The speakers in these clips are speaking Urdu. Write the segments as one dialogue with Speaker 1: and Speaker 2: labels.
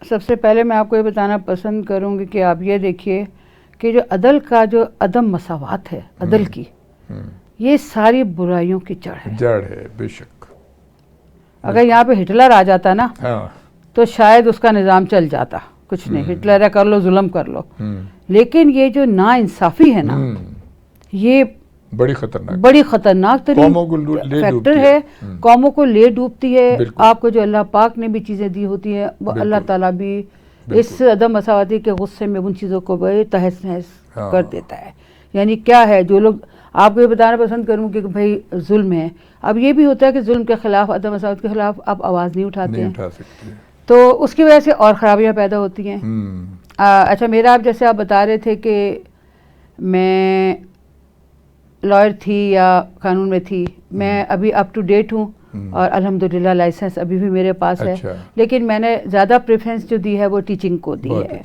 Speaker 1: سب سے پہلے میں آپ کو یہ بتانا پسند کروں گی کہ آپ یہ دیکھیے کہ جو عدل کا جو عدم مساوات ہے عدل کی، یہ ساری برائیوں کی جڑ ہے
Speaker 2: بے شک.
Speaker 1: اگر یہاں پہ ہٹلر آ جاتا نا تو شاید اس کا نظام چل جاتا. کچھ نہیں، ہٹلر ہے کر لو، ظلم کر لو. لیکن یہ جو نا انصافی ہے نا، یہ
Speaker 2: بڑی
Speaker 1: خطرناک ترین فیکٹر ہے. قوموں کو لے ڈوبتی ہے. آپ کو جو اللہ پاک نے بھی چیزیں دی ہوتی ہیں وہ اللہ تعالیٰ بھی اس عدم مساواتی کے غصے میں ان چیزوں کو بڑے تہس نہس کر دیتا ہے. یعنی کیا ہے، جو لوگ آپ کو یہ بتانا پسند کروں کہ بھائی ظلم ہے. اب یہ بھی ہوتا ہے کہ ظلم کے خلاف، عدم مساوات کے خلاف آپ آواز نہیں اٹھاتے ہیں تو اس کی وجہ سے اور خرابیاں پیدا ہوتی ہیں. اچھا، میرا آپ جیسے آپ بتا رہے تھے کہ میں لائر تھی یا قانون میں تھی، میں ابھی اپ ٹو ڈیٹ ہوں اور الحمدللہ لائسنس ابھی بھی میرے پاس ہے. لیکن میں نے زیادہ پریفرنس جو دی ہے وہ ٹیچنگ کو دی ہے،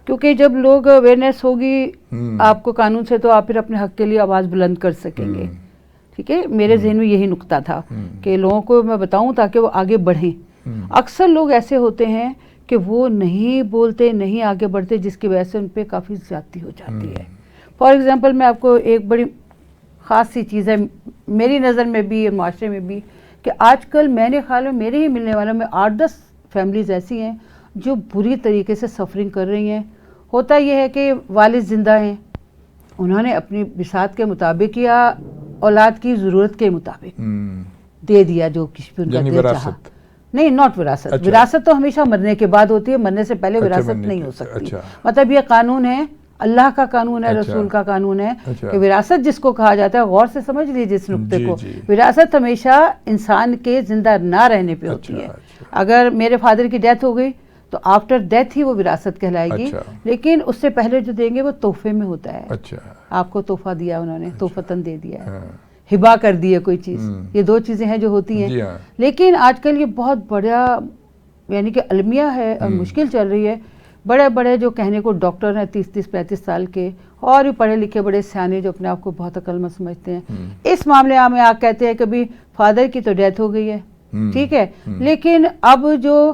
Speaker 1: کیونکہ جب لوگ اویئرنیس ہوگی آپ کو قانون سے تو آپ پھر اپنے حق کے لیے آواز بلند کر سکیں گے. ٹھیک ہے، میرے ذہن میں یہی نقطہ تھا کہ لوگوں کو میں بتاؤں تاکہ وہ آگے بڑھیں. اکثر لوگ ایسے ہوتے ہیں کہ وہ نہیں بولتے، نہیں آگے بڑھتے، جس کی وجہ سے ان پہ کافی زیادتی ہو جاتی ہے. فار ایگزامپل میں آپ کو ایک بڑی خاص سی چیز ہے میری نظر میں بھی اور معاشرے میں بھی، کہ آج کل میں نے خیال میں میرے ہی ملنے والوں میں 8-10 فیملیز ایسی ہیں جو بری طریقے سے سفرنگ کر رہی ہیں. ہوتا یہ ہے کہ والد زندہ ہیں، انہوں نے اپنی بساط کے مطابق یا اولاد کی ضرورت کے مطابق دے دیا جو کچھ بھی ان کا دل چاہا. نہیں، ناٹ وراثت. وراثت تو ہمیشہ مرنے کے بعد ہوتی ہے، مرنے سے پہلے وراثت نہیں ہو سکتی. مطلب یہ قانون ہے، اللہ کا قانون ہے، رسول کا قانون ہے کہ وراثت جس کو کہا جاتا ہے، غور سے سمجھ لیجیے اس نقطے کو، وراثت ہمیشہ انسان کے زندہ نہ رہنے پہ ہوتی ہے. اگر میرے فادر کی ڈیتھ ہو گئی تو آفٹر ڈیتھ ہی وہ وراثت کہلائے گی، لیکن اس سے پہلے جو دیں گے وہ تحفے میں ہوتا ہے. آپ کو تحفہ دیا، انہوں نے تحفتاً دے دیا ہے، ہبا کر دی ہے کوئی چیز. یہ دو چیزیں ہیں جو ہوتی ہیں. لیکن آج کل یہ بہت بڑا یعنی کہ المیہ ہے اور مشکل چل رہی ہے. بڑے بڑے جو کہنے کو ڈاکٹر ہیں 30-35 سال کے، اور بھی پڑھے لکھے بڑے سیانے جو اپنے آپ کو بہت عقل مند سمجھتے ہیں، اس معاملے میں آپ کہتے ہیں کہ بھی فادر کی تو ڈیتھ ہو گئی ہے، ٹھیک ہے، لیکن اب جو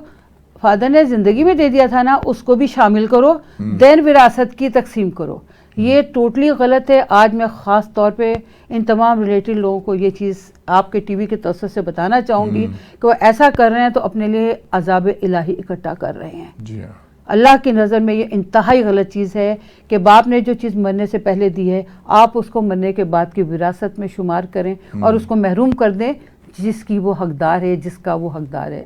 Speaker 1: فادر نے زندگی میں دے دیا تھا نا اس کو بھی شامل کرو، دین وراثت کی تقسیم کرو. یہ ٹوٹلی غلط ہے. آج میں خاص طور پہ ان تمام ریلیٹڈ لوگوں کو یہ چیز آپ کے ٹی وی کے توسط سے بتانا چاہوں گی کہ وہ ایسا کر رہے ہیں تو اپنے لیے عذاب الہی اکٹھا کر رہے ہیں.
Speaker 2: جی ہاں،
Speaker 1: اللہ کی نظر میں یہ انتہائی غلط چیز ہے کہ باپ نے جو چیز مرنے سے پہلے دی ہے آپ اس کو مرنے کے بعد کی وراثت میں شمار کریں اور اس کو محروم کر دیں جس کی وہ حقدار ہے، جس کا وہ حقدار ہے.